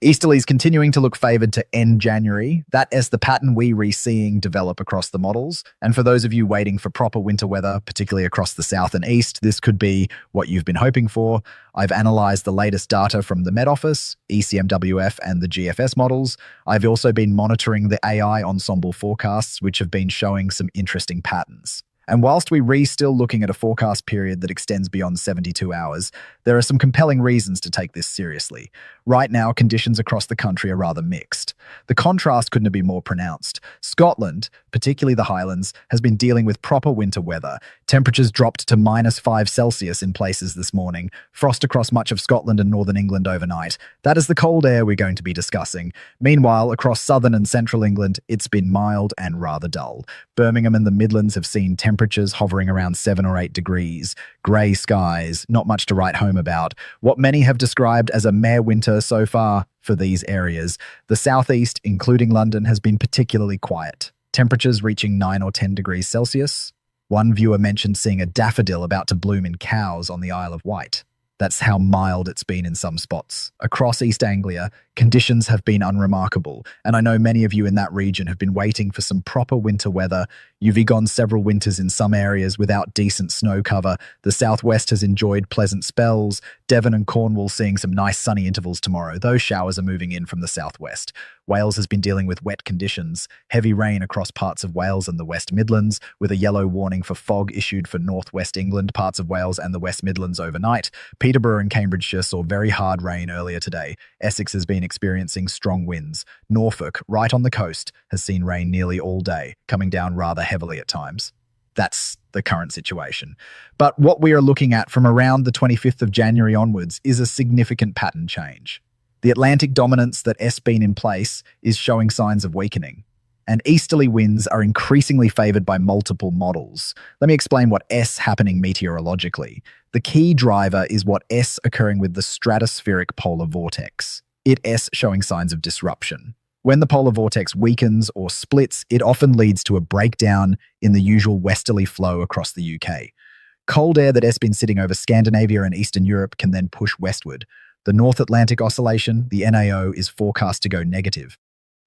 Easterlies continuing to look favoured to end January. That is the pattern we re-seeing develop across the models. And for those of you waiting for proper winter weather, particularly across the south and east, this could be what you've been hoping for. I've analysed the latest data from the Met Office, ECMWF, and the GFS models. I've also been monitoring the AI ensemble forecasts, which have been showing some interesting patterns. And whilst we're still looking at a forecast period that extends beyond 72 hours, there are some compelling reasons to take this seriously. Right now, conditions across the country are rather mixed. The contrast couldn't be more pronounced. Scotland, particularly the Highlands, has been dealing with proper winter weather. Temperatures dropped to -5 in places this morning, frost across much of Scotland and northern England overnight. That is the cold air we're going to be discussing. Meanwhile, across southern and central England, it's been mild and rather dull. Birmingham and the Midlands have seen temperatures hovering around 7 or 8 degrees, grey skies, not much to write home about. What many have described as a mere winter so far for these areas. The southeast, including London, has been particularly quiet. Temperatures reaching 9 or 10 degrees Celsius. One viewer mentioned seeing a daffodil about to bloom in Cowes on the Isle of Wight. That's how mild it's been in some spots. Across East Anglia, conditions have been unremarkable, and I know many of you in that region have been waiting for some proper winter weather. You've gone several winters in some areas without decent snow cover. The southwest has enjoyed pleasant spells. Devon and Cornwall seeing some nice sunny intervals tomorrow. Those showers are moving in from the southwest. Wales has been dealing with wet conditions, heavy rain across parts of Wales and the West Midlands, with a yellow warning for fog issued for northwest England, parts of Wales and the West Midlands overnight. Peterborough and Cambridgeshire saw very hard rain earlier today. Essex has been experiencing strong winds. Norfolk, right on the coast, has seen rain nearly all day, coming down rather heavily at times. That's the current situation. But what we are looking at from around the 25th of January onwards is a significant pattern change. The Atlantic dominance that has been in place is showing signs of weakening, and easterly winds are increasingly favoured by multiple models. Let me explain what is happening meteorologically. The key driver is what is occurring with the stratospheric polar vortex. It is showing signs of disruption. When the polar vortex weakens or splits, it often leads to a breakdown in the usual westerly flow across the UK. Cold air that has been sitting over Scandinavia and Eastern Europe can then push westward. The North Atlantic Oscillation, the NAO, is forecast to go negative.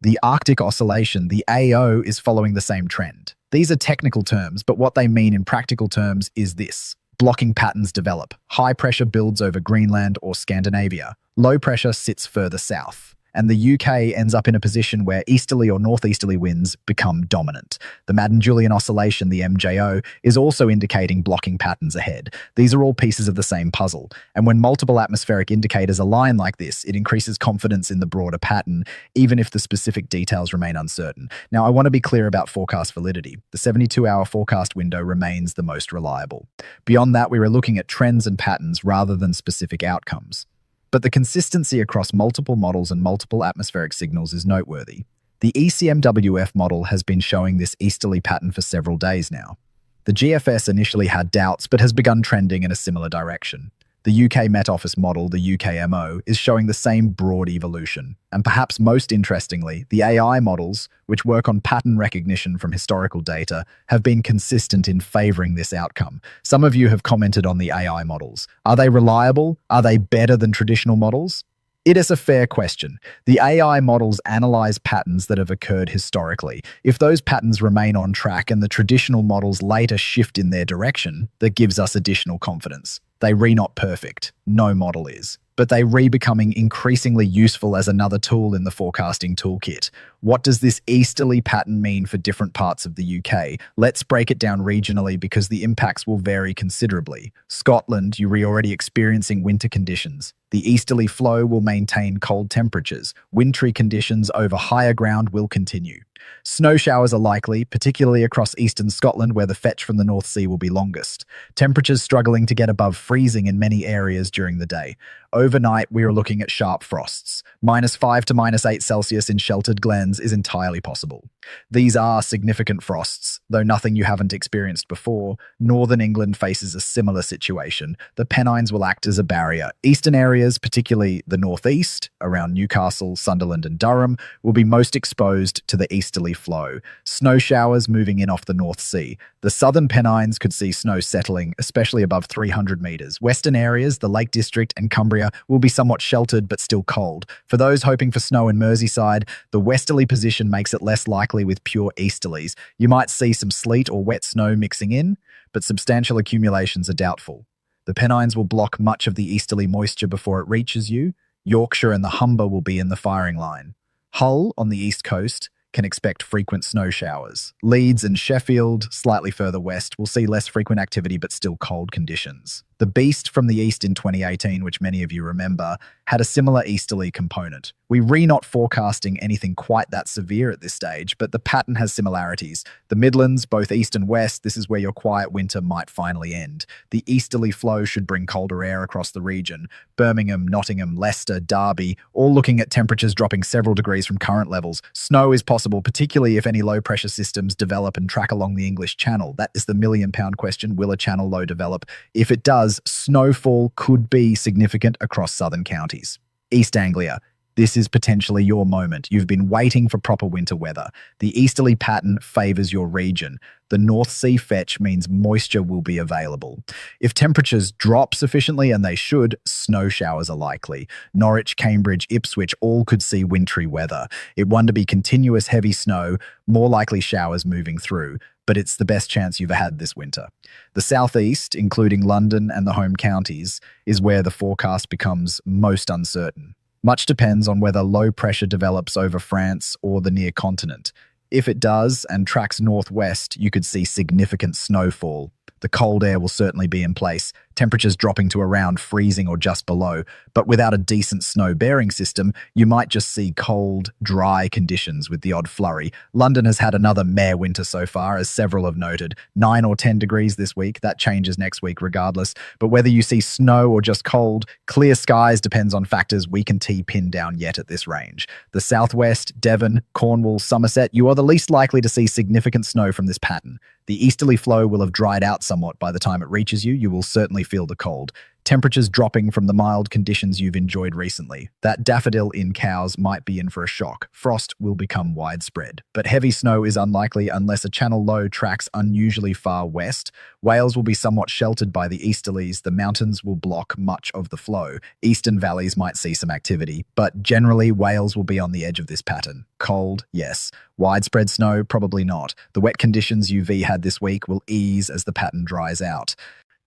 The Arctic Oscillation, the AO, is following the same trend. These are technical terms, but what they mean in practical terms is this. Blocking patterns develop. High pressure builds over Greenland or Scandinavia. Low pressure sits further south. And the UK ends up in a position where easterly or northeasterly winds become dominant. The Madden-Julian Oscillation, the MJO, is also indicating blocking patterns ahead. These are all pieces of the same puzzle. And when multiple atmospheric indicators align like this, it increases confidence in the broader pattern, even if the specific details remain uncertain. Now, I want to be clear about forecast validity. The 72-hour forecast window remains the most reliable. Beyond that, we are looking at trends and patterns rather than specific outcomes. But the consistency across multiple models and multiple atmospheric signals is noteworthy. The ECMWF model has been showing this easterly pattern for several days now. The GFS initially had doubts but has begun trending in a similar direction. The UK Met Office model, the UKMO, is showing the same broad evolution. And perhaps most interestingly, the AI models, which work on pattern recognition from historical data, have been consistent in favouring this outcome. Some of you have commented on the AI models. Are they reliable? Are they better than traditional models? It is a fair question. The AI models analyse patterns that have occurred historically. If those patterns remain on track and the traditional models later shift in their direction, that gives us additional confidence. They not perfect. No model is. But they becoming increasingly useful as another tool in the forecasting toolkit. What does this easterly pattern mean for different parts of the UK? Let's break it down regionally because the impacts will vary considerably. Scotland, you're already experiencing winter conditions. The easterly flow will maintain cold temperatures. Wintry conditions over higher ground will continue. Snow showers are likely, particularly across eastern Scotland where the fetch from the North Sea will be longest. Temperatures struggling to get above freezing in many areas during the day. Overnight, we are looking at sharp frosts. -5 to -8 Celsius in sheltered glens is entirely possible. These are significant frosts, though nothing you haven't experienced before. Northern England faces a similar situation. The Pennines will act as a barrier. Eastern areas, particularly the northeast, around Newcastle, Sunderland and Durham, will be most exposed to the easterly flow. Snow showers moving in off the North Sea. The southern Pennines could see snow settling, especially above 300 metres. Western areas, the Lake District and Cumbria area will be somewhat sheltered but still cold. For those hoping for snow in Merseyside, the westerly position makes it less likely with pure easterlies. You might see some sleet or wet snow mixing in, but substantial accumulations are doubtful. The Pennines will block much of the easterly moisture before it reaches you. Yorkshire and the Humber will be in the firing line. Hull, on the east coast, can expect frequent snow showers. Leeds and Sheffield, slightly further west, will see less frequent activity but still cold conditions. The Beast from the east in 2018, which many of you remember, had a similar easterly component. We're not forecasting anything quite that severe at this stage, but the pattern has similarities. The Midlands, both east and west, this is where your quiet winter might finally end. The easterly flow should bring colder air across the region. Birmingham, Nottingham, Leicester, Derby, all looking at temperatures dropping several degrees from current levels. Snow is possible, particularly if any low-pressure systems develop and track along the English Channel. That is the million-pound question: will a channel low develop? If it does, snowfall could be significant across southern counties. East Anglia. This is potentially your moment. You've been waiting for proper winter weather. The easterly pattern favours your region. The North Sea fetch means moisture will be available. If temperatures drop sufficiently, and they should, snow showers are likely. Norwich, Cambridge, Ipswich all could see wintry weather. It won't be continuous heavy snow, more likely showers moving through, but it's the best chance you've had this winter. The southeast, including London and the home counties, is where the forecast becomes most uncertain. Much depends on whether low pressure develops over France or the near continent. If it does and tracks northwest, you could see significant snowfall. The cold air will certainly be in place, temperatures dropping to around freezing or just below, but without a decent snow-bearing system, you might just see cold, dry conditions with the odd flurry. London has had another meh winter so far, as several have noted. 9 or 10 degrees this week, that changes next week regardless. But whether you see snow or just cold, clear skies depends on factors we can pin down yet at this range. The southwest, Devon, Cornwall, Somerset, you are the least likely to see significant snow from this pattern. The easterly flow will have dried out somewhat by the time it reaches you. You will certainly feel the cold. Temperatures dropping from the mild conditions you've enjoyed recently. That daffodil in Cowes might be in for a shock. Frost will become widespread. But heavy snow is unlikely unless a channel low tracks unusually far west. Wales will be somewhat sheltered by the easterlies. The mountains will block much of the flow. Eastern valleys might see some activity, but generally Wales will be on the edge of this pattern. Cold, yes. Widespread snow, probably not. The wet conditions UV had this week will ease as the pattern dries out.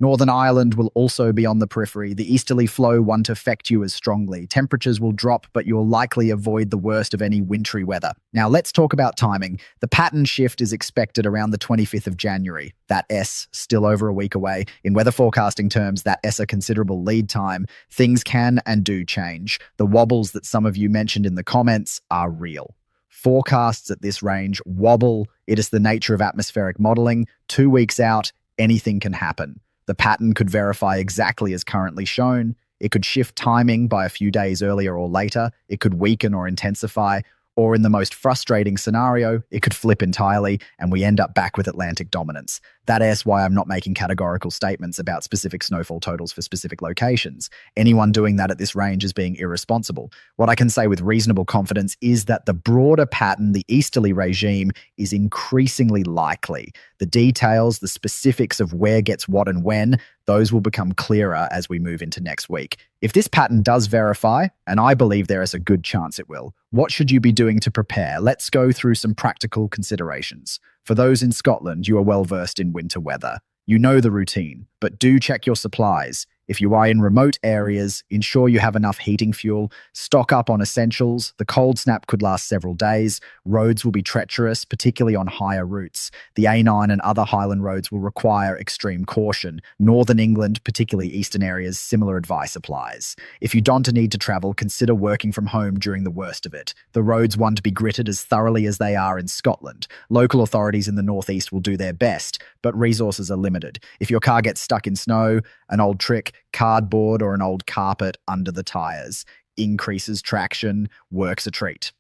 Northern Ireland will also be on the periphery. The easterly flow won't affect you as strongly. Temperatures will drop, but you'll likely avoid the worst of any wintry weather. Now let's talk about timing. The pattern shift is expected around the 25th of January. That S, still over a week away. In weather forecasting terms, that S a considerable lead time. Things can and do change. The wobbles that some of you mentioned in the comments are real. Forecasts at this range wobble. It is the nature of atmospheric modeling. 2 weeks out, anything can happen. The pattern could verify exactly as currently shown. It could shift timing by a few days earlier or later. It could weaken or intensify. Or in the most frustrating scenario, it could flip entirely and we end up back with Atlantic dominance. That is why I'm not making categorical statements about specific snowfall totals for specific locations. Anyone doing that at this range is being irresponsible. What I can say with reasonable confidence is that the broader pattern, the easterly regime, is increasingly likely. The details, the specifics of where gets what and when, those will become clearer as we move into next week. If this pattern does verify, and I believe there is a good chance it will, what should you be doing to prepare? Let's go through some practical considerations. For those in Scotland, you are well versed in winter weather. You know the routine, but do check your supplies. If you are in remote areas, ensure you have enough heating fuel, stock up on essentials. The cold snap could last several days. Roads will be treacherous, particularly on higher routes. The A9 and other Highland roads will require extreme caution. Northern England, particularly eastern areas, similar advice applies. If you don't need to travel, consider working from home during the worst of it. The roads want to be gritted as thoroughly as they are in Scotland. Local authorities in the northeast will do their best, but resources are limited. If your car gets stuck in snow, an old trick, cardboard or an old carpet under the tyres. Increases traction, works a treat.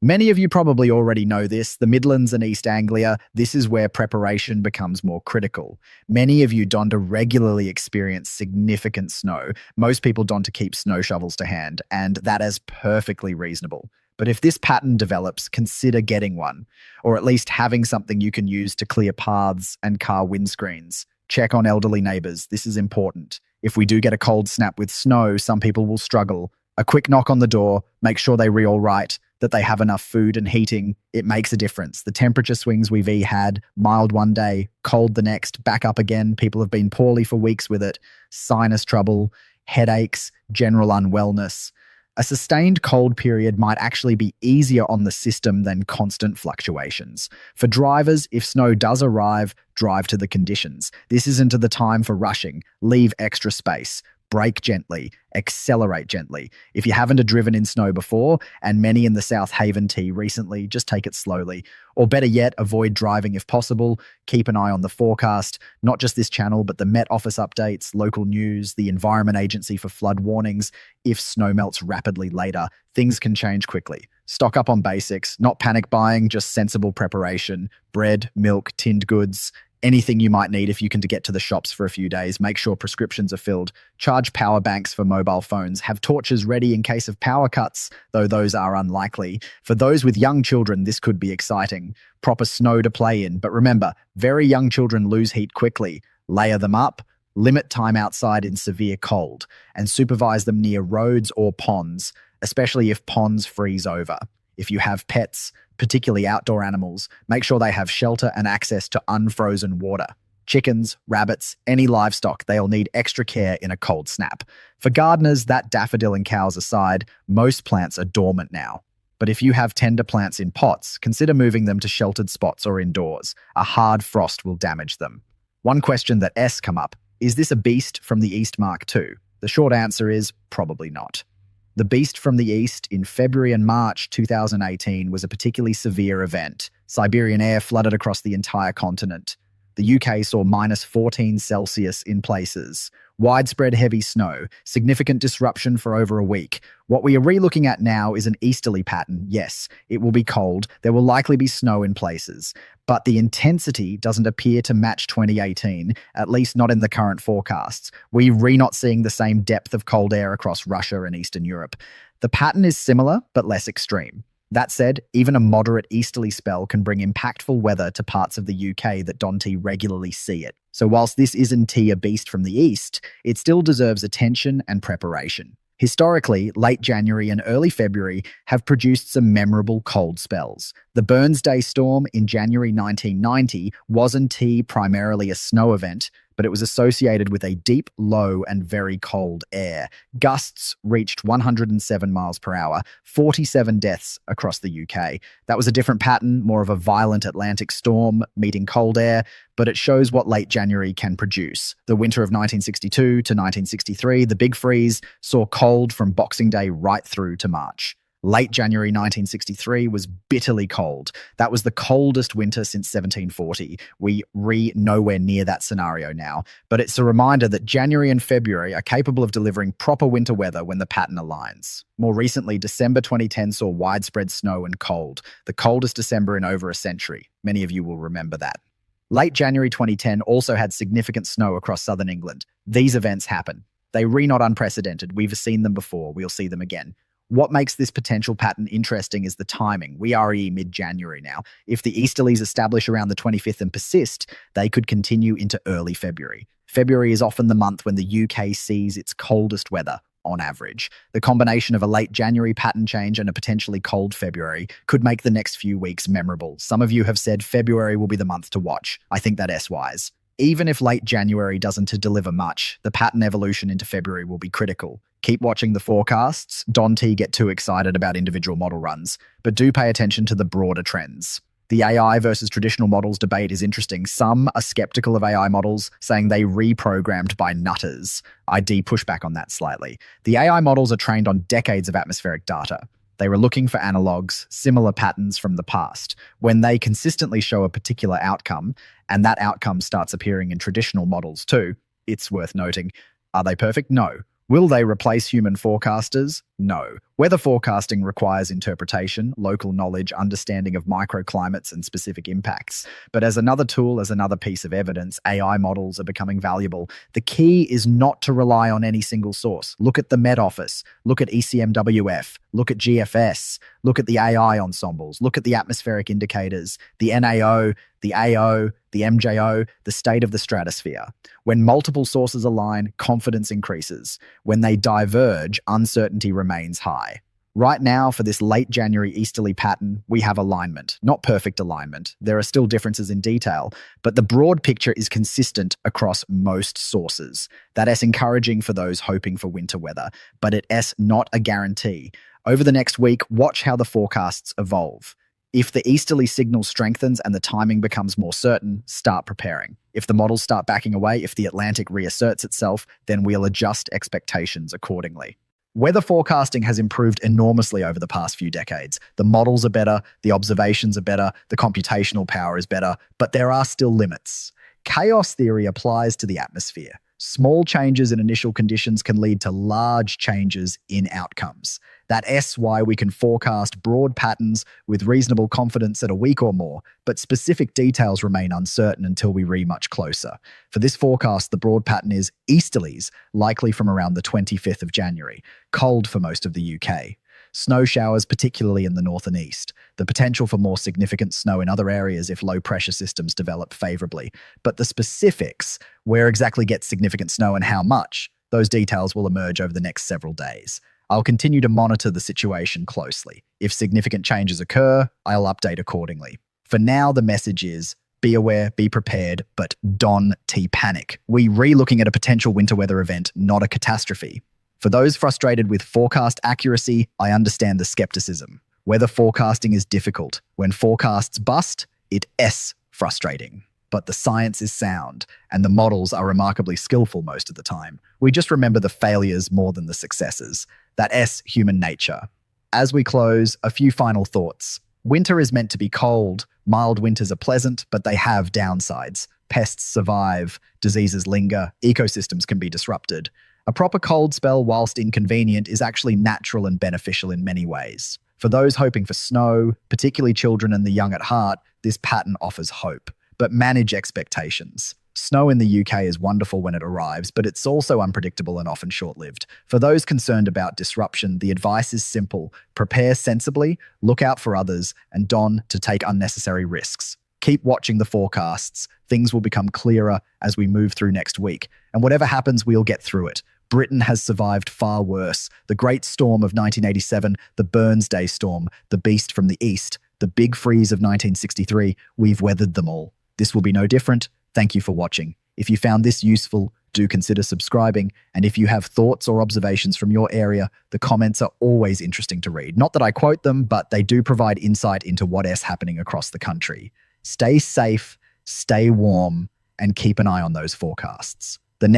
Many of you probably already know this. The Midlands and East Anglia, this is where preparation becomes more critical. Many of you don't regularly experience significant snow. Most people don't keep snow shovels to hand, and that is perfectly reasonable. But if this pattern develops, consider getting one, or at least having something you can use to clear paths and car windscreens. Check on elderly neighbours. This is important. If we do get a cold snap with snow, some people will struggle. A quick knock on the door, make sure they re all right, that they have enough food and heating. It makes a difference. The temperature swings we've had, mild one day, cold the next, back up again. People have been poorly for weeks with it. Sinus trouble, headaches, general unwellness. A sustained cold period might actually be easier on the system than constant fluctuations. For drivers, if snow does arrive, drive to the conditions. This isn't the time for rushing. Leave extra space. Brake gently, accelerate gently. If you haven't driven in snow before, and many in the South Haven T recently, just take it slowly. Or better yet, avoid driving if possible. Keep an eye on the forecast, not just this channel, but the Met Office updates, local news, the Environment Agency for flood warnings. If snow melts rapidly later, things can change quickly. Stock up on basics, not panic buying, just sensible preparation. Bread, milk, tinned goods, anything you might need if you can to get to the shops for a few days. Make sure prescriptions are filled. Charge power banks for mobile phones. Have torches ready in case of power cuts, though those are unlikely. For those with young children, this could be exciting. Proper snow to play in. But remember, very young children lose heat quickly. Layer them up. Limit time outside in severe cold. And supervise them near roads or ponds, especially if ponds freeze over. If you have pets, particularly outdoor animals, make sure they have shelter and access to unfrozen water. Chickens, rabbits, any livestock, they'll need extra care in a cold snap. For gardeners, that daffodil and cows aside, most plants are dormant now. But if you have tender plants in pots, consider moving them to sheltered spots or indoors. A hard frost will damage them. One question that S come up, is this a beast from the East Mark II? The short answer is probably not. The beast from the east in February and March 2018 was a particularly severe event. Siberian air flooded across the entire continent. The UK saw -14 in places. Widespread heavy snow, significant disruption for over a week. What we are re-looking at now is an easterly pattern. Yes, it will be cold. There will likely be snow in places. But the intensity doesn't appear to match 2018, at least not in the current forecasts. We're not seeing the same depth of cold air across Russia and Eastern Europe. The pattern is similar, but less extreme. That said, even a moderate easterly spell can bring impactful weather to parts of the UK that don't regularly see it. So whilst this isn't a beast from the east, it still deserves attention and preparation. Historically, late January and early February have produced some memorable cold spells. The Burns Day storm in January 1990 wasn't primarily a snow event, but it was associated with a deep, low, and very cold air. Gusts reached 107 miles per hour, 47 deaths across the UK. That was a different pattern, more of a violent Atlantic storm meeting cold air, but it shows what late January can produce. The winter of 1962 to 1963, the Big Freeze, saw cold from Boxing Day right through to March. Late January 1963 was bitterly cold. That was the coldest winter since 1740. We're nowhere near that scenario now, but it's a reminder that January and February are capable of delivering proper winter weather when the pattern aligns. More recently, December 2010 saw widespread snow and cold, the coldest December in over a century. Many of you will remember that. Late January 2010 also had significant snow across southern England. These events happen. They're not unprecedented. We've seen them before. We'll see them again. What makes this potential pattern interesting is the timing. We are mid-January now. If the easterlies establish around the 25th and persist, they could continue into early February. February is often the month when the UK sees its coldest weather, on average. The combination of a late January pattern change and a potentially cold February could make the next few weeks memorable. Some of you have said February will be the month to watch. I think that S-wise. Even if late January doesn't deliver much, the pattern evolution into February will be critical. Keep watching the forecasts. Don't get too excited about individual model runs, but do pay attention to the broader trends. The AI versus traditional models debate is interesting. Some are skeptical of AI models, saying they reprogrammed by nutters. I push back on that slightly. The AI models are trained on decades of atmospheric data. They were looking for analogs, similar patterns from the past. When they consistently show a particular outcome, and that outcome starts appearing in traditional models too, it's worth noting. Are they perfect? No. Will they replace human forecasters? No. Weather forecasting requires interpretation, local knowledge, understanding of microclimates and specific impacts. But as another tool, as another piece of evidence, AI models are becoming valuable. The key is not to rely on any single source. Look at the Met Office, look at ECMWF, look at GFS, look at the AI ensembles, look at the atmospheric indicators, the NAO, the AO, the MJO, the state of the stratosphere. When multiple sources align, confidence increases. When they diverge, uncertainty remains high. Right now, for this late January easterly pattern, we have alignment, not perfect alignment. There are still differences in detail, but the broad picture is consistent across most sources. That is encouraging for those hoping for winter weather, but it is not a guarantee. Over the next week, watch how the forecasts evolve. If the easterly signal strengthens and the timing becomes more certain, start preparing. If the models start backing away, if the Atlantic reasserts itself, then we'll adjust expectations accordingly. Weather forecasting has improved enormously over the past few decades. The models are better, the observations are better, the computational power is better, but there are still limits. Chaos theory applies to the atmosphere. Small changes in initial conditions can lead to large changes in outcomes. That's why we can forecast broad patterns with reasonable confidence at a week or more, but specific details remain uncertain until we read much closer. For this forecast, the broad pattern is easterlies, likely from around the 25th of January, cold for most of the UK. Snow showers, particularly in the north and east. The potential for more significant snow in other areas if low-pressure systems develop favorably. But the specifics, where exactly gets significant snow and how much, those details will emerge over the next several days. I'll continue to monitor the situation closely. If significant changes occur, I'll update accordingly. For now, the message is, be aware, be prepared, but don't panic. We're re-looking at a potential winter weather event, not a catastrophe. For those frustrated with forecast accuracy, I understand the skepticism. Weather forecasting is difficult. When forecasts bust, it's frustrating. But the science is sound, and the models are remarkably skillful most of the time. We just remember the failures more than the successes. That's human nature. As we close, a few final thoughts. Winter is meant to be cold. Mild winters are pleasant, but they have downsides. Pests survive, diseases linger, ecosystems can be disrupted. A proper cold spell, whilst inconvenient, is actually natural and beneficial in many ways. For those hoping for snow, particularly children and the young at heart, this pattern offers hope. But manage expectations. Snow in the UK is wonderful when it arrives, but it's also unpredictable and often short-lived. For those concerned about disruption, the advice is simple. Prepare sensibly, look out for others, and don't take unnecessary risks. Keep watching the forecasts. Things will become clearer as we move through next week. And whatever happens, we'll get through it. Britain has survived far worse. The Great Storm of 1987, the Burnsday Storm, the Beast from the East, the Big Freeze of 1963, we've weathered them all. This will be no different. Thank you for watching. If you found this useful, do consider subscribing. And if you have thoughts or observations from your area, the comments are always interesting to read. Not that I quote them, but they do provide insight into what is happening across the country. Stay safe, stay warm, and keep an eye on those forecasts. The next